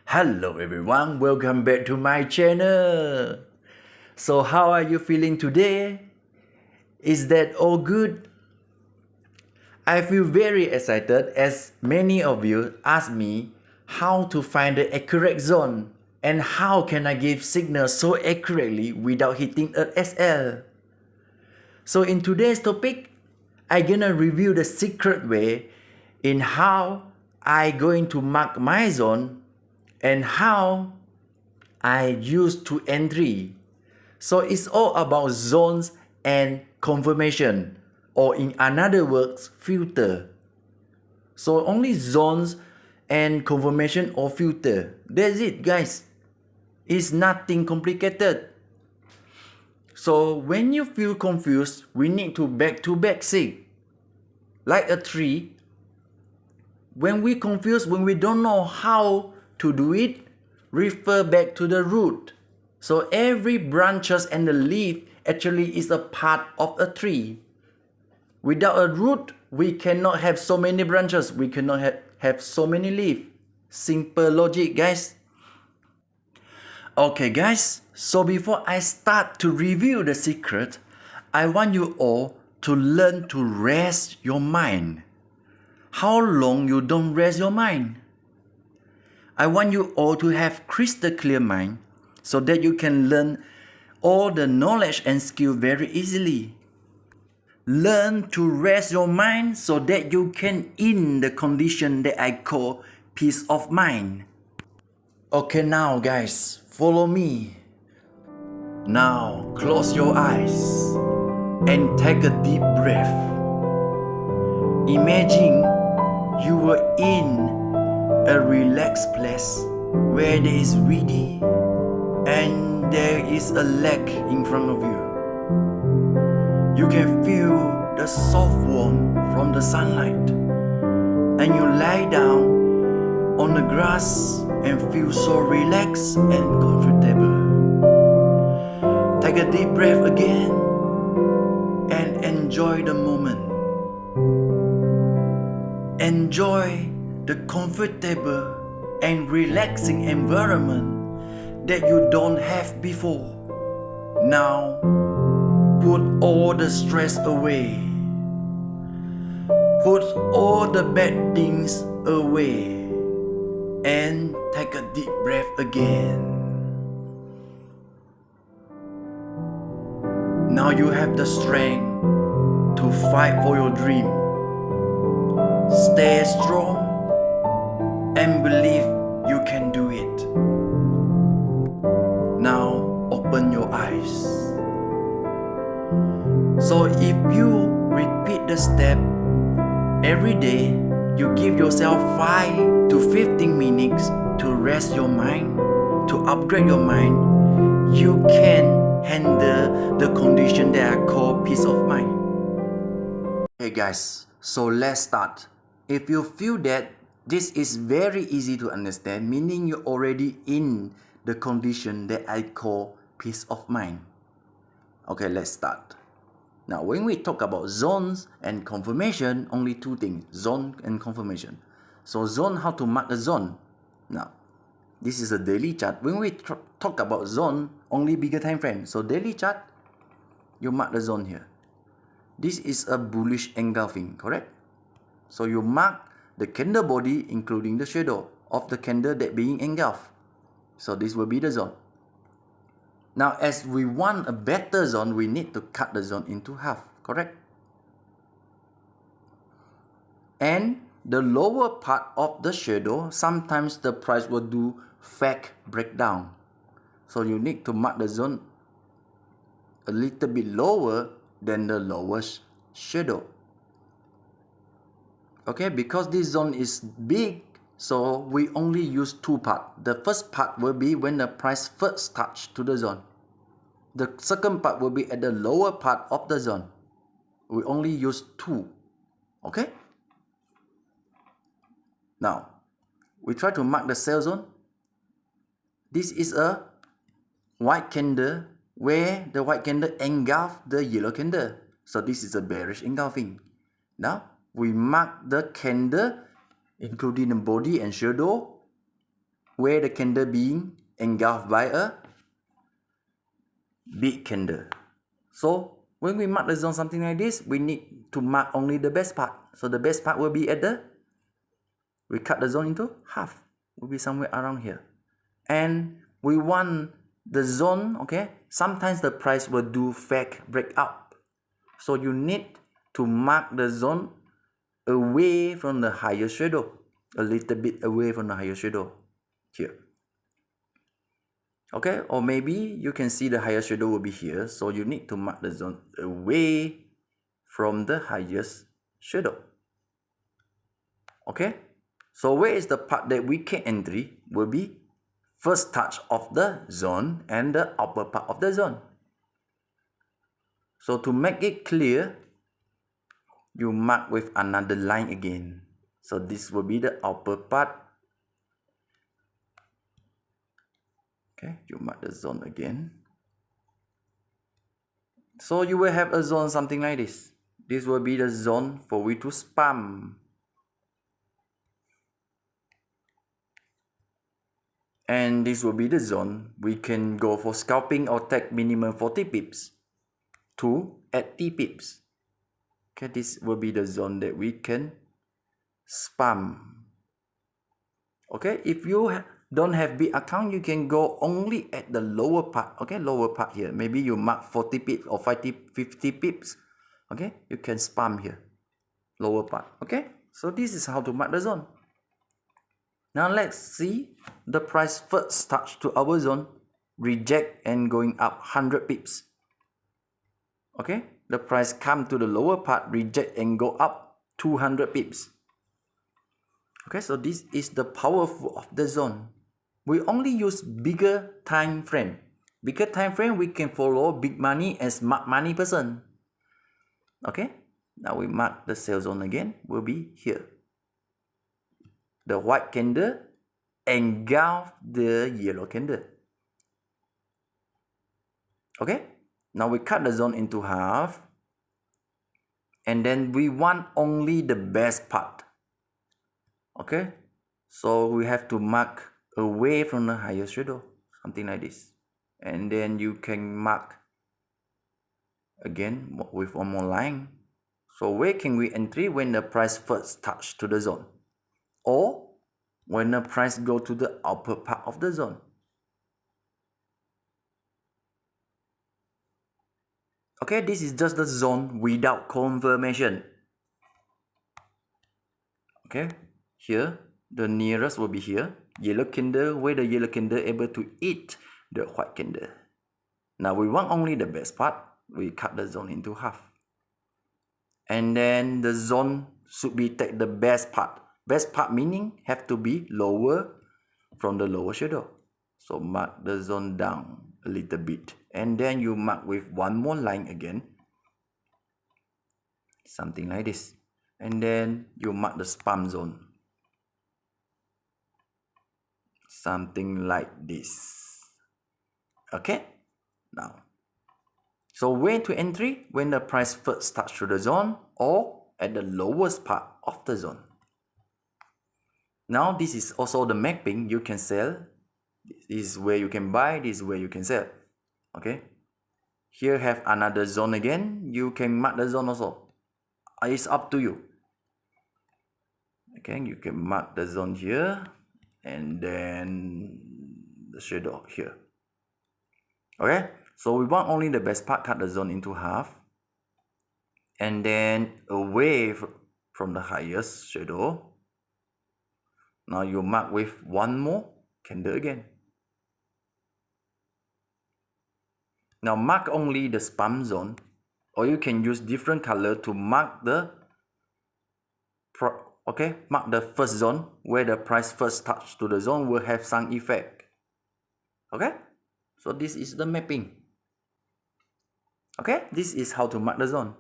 Hello everyone, welcome back to my channel. So how are you feeling today? Is that all good? I feel very excited as many of you ask me how to find the accurate zone and how can I give signals so accurately without hitting a SL. So in today's topic, I'm gonna review the secret way in how I going to mark my zone and how I use to entry. So it's all about zones and confirmation, or in another words, filter. So only zones and confirmation or filter. That's it, guys. It's nothing complicated. So when you feel confused, we need to back to basic. Like a tree, when we confused, when we don't know how to do it, refer back to the root. So every branches and the leaf actually is a part of a tree. Without a root, we cannot have so many branches. We cannot have so many leaves. Simple logic, guys. Okay, guys. So before I start to review the secret, I want you all to learn to rest your mind. How long you don't rest your mind? I want you all to have crystal clear mind so that you can learn all the knowledge and skill very easily. Learn to rest your mind so that you can in the condition that I call peace of mind. Okay, now guys, follow me. Now close your eyes and take a deep breath. Imagine you were in a relaxed place where there is reedy and there is a lake in front of you. You can feel the soft warmth from the sunlight, and you lie down on the grass and feel so relaxed and comfortable. Take a deep breath again and enjoy the moment. Enjoy the comfortable and relaxing environment that you don't have before. Now, put all the stress away. Put all the bad things away. And take a deep breath again. Now you have the strength to fight for your dream. Stay strong and believe you can do it. Now open your eyes. So if you repeat the step every day, you give yourself 5 to 15 minutes to rest your mind, to upgrade your mind, you can handle the condition that I call peace of mind. Hey guys, so let's start. If you feel that this is very easy to understand, meaning you're already in the condition that I call peace of mind. Okay, let's start. Now, when we talk about zones and confirmation, only two things, zone and confirmation. So zone, how to mark a zone? Now, this is a daily chart. When we talk about zone, only bigger time frame. So daily chart, you mark the zone here. This is a bullish engulfing, correct? So you mark the candle body, including the shadow of the candle that being engulfed. So this will be the zone. Now, as we want a better zone, we need to cut the zone into half, correct? And the lower part of the shadow, sometimes the price will do fake breakdown. So you need to mark the zone a little bit lower than the lowest shadow. Okay, because this zone is big, so we only use two parts. The first part will be when the price first touch to the zone. The second part will be at the lower part of the zone. We only use two. Okay? Now, we try to mark the sell zone. This is a white candle where the white candle engulfed the yellow candle. So this is a bearish engulfing. Now, we mark the candle, including the body and shadow, where the candle being engulfed by a big candle. So when we mark the zone something like this, we need to mark only the best part. So the best part will be at we cut the zone into half. Will be somewhere around here. And we want the zone, okay? Sometimes the price will do fake breakout. So you need to mark the zone away from the higher shadow. A little bit away from the higher shadow. Here. Okay, or maybe you can see the higher shadow will be here, so you need to mark the zone away from the highest shadow. Okay, so where is the part that we can entry will be first touch of the zone and the upper part of the zone. So to make it clear, you mark with another line again. So this will be the upper part. Okay, you mark the zone again. So you will have a zone something like this. This will be the zone for we to spam. And this will be the zone we can go for scalping or take minimum 40 pips to 80 pips. Okay, this will be the zone that we can spam. Okay, if you don't have big account, you can go only at the lower part. Okay, lower part here. Maybe you mark 40 pips or 50 pips. Okay, you can spam here. Lower part. Okay, so this is how to mark the zone. Now let's see the price first touch to our zone, reject and going up 100 pips. Okay, the price come to the lower part, reject and go up 200 pips. Okay, so this is the powerful of the zone. We only use bigger time frame. Bigger time frame, we can follow big money as smart money person. Okay, now we mark the sell zone again, will be here. The white candle engulf the yellow candle. Okay, now we cut the zone into half, and then we want only the best part. Okay, so we have to mark away from the higher shadow, something like this, and then you can mark again with one more line. So where can we entry when the price first touch to the zone, or when the price go to the upper part of the zone? Okay, this is just the zone without confirmation. Okay, here the nearest will be here, yellow candle, where the yellow candle able to eat the white candle. Now we want only the best part, we cut the zone into half. And then the zone should be take the best part. Best part meaning have to be lower from the lower shadow. So mark the zone down a little bit. And then you mark with one more line again. Something like this. And then you mark the spam zone. Something like this. Okay? Now, so when to entry? When the price first touch to the zone or at the lowest part of the zone. Now this is also the mapping you can sell. This is where you can buy, this is where you can sell. Okay. Here have another zone again. You can mark the zone also. It's up to you. Okay, you can mark the zone here and then the shadow here. Okay, so we want only the best part, cut the zone into half. And then away from the highest shadow. Now you mark with one more candle again. Now mark only the spam zone, or you can use different color to mark the mark the first zone where the price first touch to the zone will have some effect. Okay, so this is the mapping. Okay, this is how to mark the zone.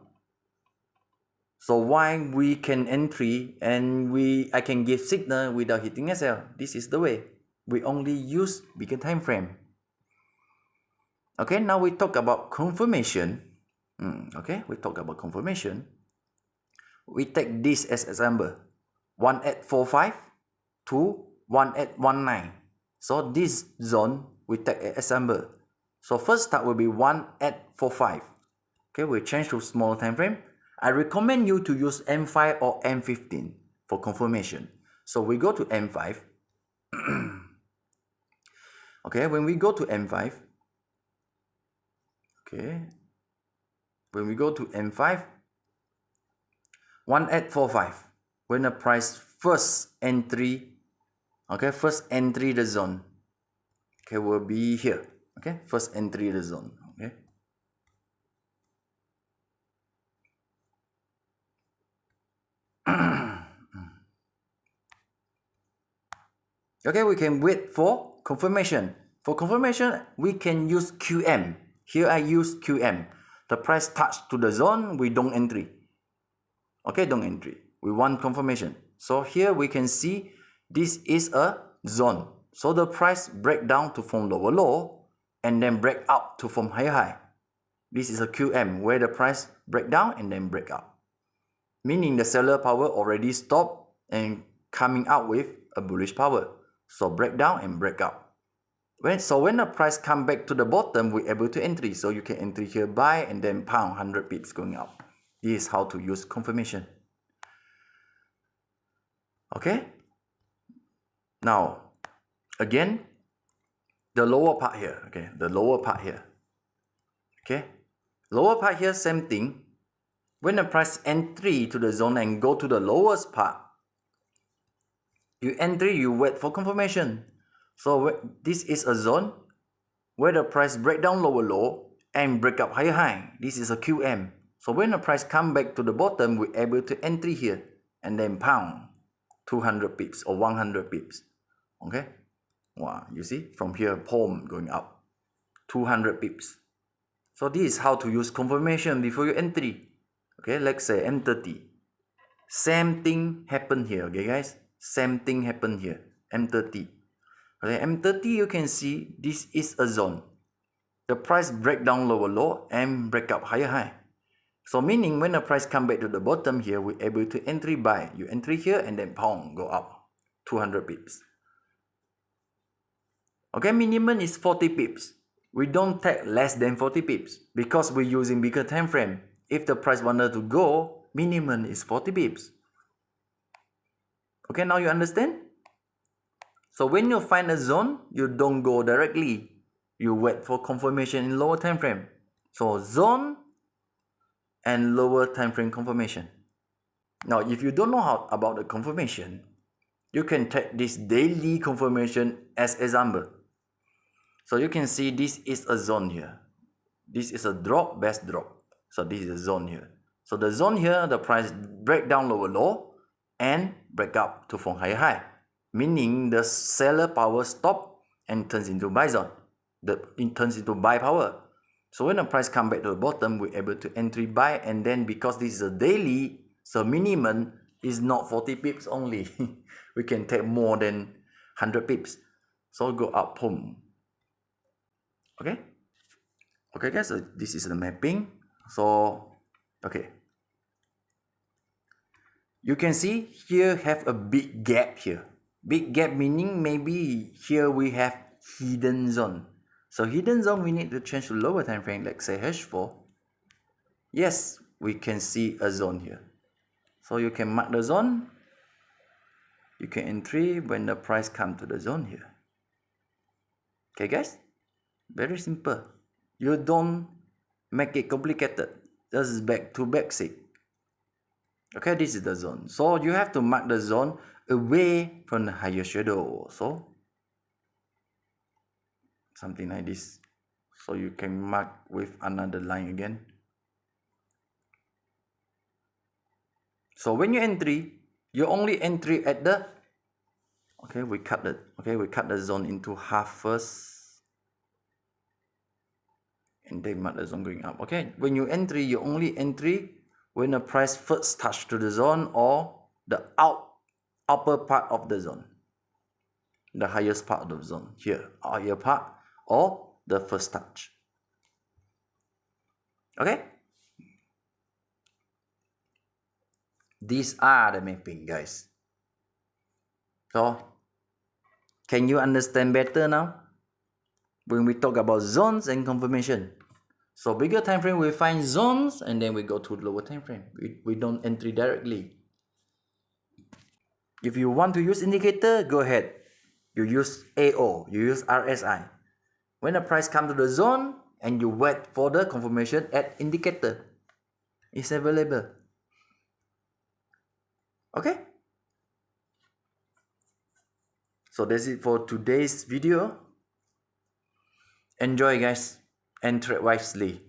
So why we can entry and I can give signal without hitting a sell. This is the way. We only use bigger time frame. Okay, now we talk about confirmation. Okay, we talk about confirmation. We take this as example. 1845 to 1819. So this zone we take as symbol. So first start will be 1 at 45. Okay, we change to smaller time frame. I recommend you to use M5 or M15 for confirmation. So we go to M5. Okay, when we go to M5, okay, when we go to M5, 1845, when the price first entry, okay, first entry the zone, okay, will be here, okay, first entry the zone, okay. Okay, we can wait for confirmation. For confirmation, we can use QM. Here I use QM. The price touch to the zone, we don't entry. Okay, don't entry. We want confirmation. So here we can see this is a zone. So the price break down to form lower low and then break up to form higher high. This is a QM where the price break down and then break up. Meaning the seller power already stopped and coming out with a bullish power. So break down and break up. So when the price come back to the bottom, we're able to entry. So you can entry here, buy, and then pound 100 pips going up. This is how to use confirmation. Okay? Now, again, the lower part here. Okay, the lower part here. Okay? Lower part here, same thing. When the price entry to the zone and go to the lowest part, you entry, you wait for confirmation. So this is a zone where the price break down lower low and break up higher high. This is a QM. So when the price come back to the bottom, we're able to entry here and then pound 200 pips or 100 pips. Okay? Wow, you see from here, palm going up 200 pips. So this is how to use confirmation before you entry. Okay, let's say M30. Same thing happened here. Okay, guys, same thing happened here. M30. Okay, M30 you can see this is a zone. The price break down lower low and break up higher high. So meaning when the price come back to the bottom here, we're able to entry buy. You entry here and then pound go up 200 pips. Okay, minimum is 40 pips. We don't take less than 40 pips because we're using bigger time frame. If the price wanted to go, minimum is 40 pips. Okay, now you understand? So when you find a zone, you don't go directly. You wait for confirmation in lower time frame. So zone and lower time frame confirmation. Now, if you don't know how about the confirmation, you can take this daily confirmation as example. So you can see this is a zone here. This is a drop, best drop. So this is a zone here. So the zone here, the price break down lower low and break up to form higher high. Meaning the seller power stop and turns into buy zone. It turns into buy power. So when the price come back to the bottom, we're able to entry buy, and then because this is a daily, so minimum is not 40 pips only. We can take more than 100 pips. So go up, boom. Okay? Okay guys, so this is the mapping. So, okay. You can see here have a big gap here. Big gap meaning maybe here we have hidden zone. So hidden zone we need to change to lower time frame, like say H4. Yes, we can see a zone here. So you can mark the zone. You can entry when the price come to the zone here. Okay guys, very simple. You don't make it complicated. This is back to basic. Okay, this is the zone. So you have to mark the zone away from the higher shadow. So something like this. So you can mark with another line again. So when you entry, you only entry at the, okay, we cut the zone into half first. And then mark the zone going up. Okay, when you entry, you only entry when the price first touch to the zone or the upper part of the zone. The highest part of the zone here, higher part or the first touch. Okay, these are the mapping guys. So Can you understand better now? When we talk about zones and confirmation. So bigger time frame, we find zones and then we go to lower time frame. We don't entry directly. If you want to use indicator, go ahead. You use AO, you use RSI. When the price comes to the zone and you wait for the confirmation at indicator, it's available. Okay? So that's it for today's video. Enjoy guys and trade wisely.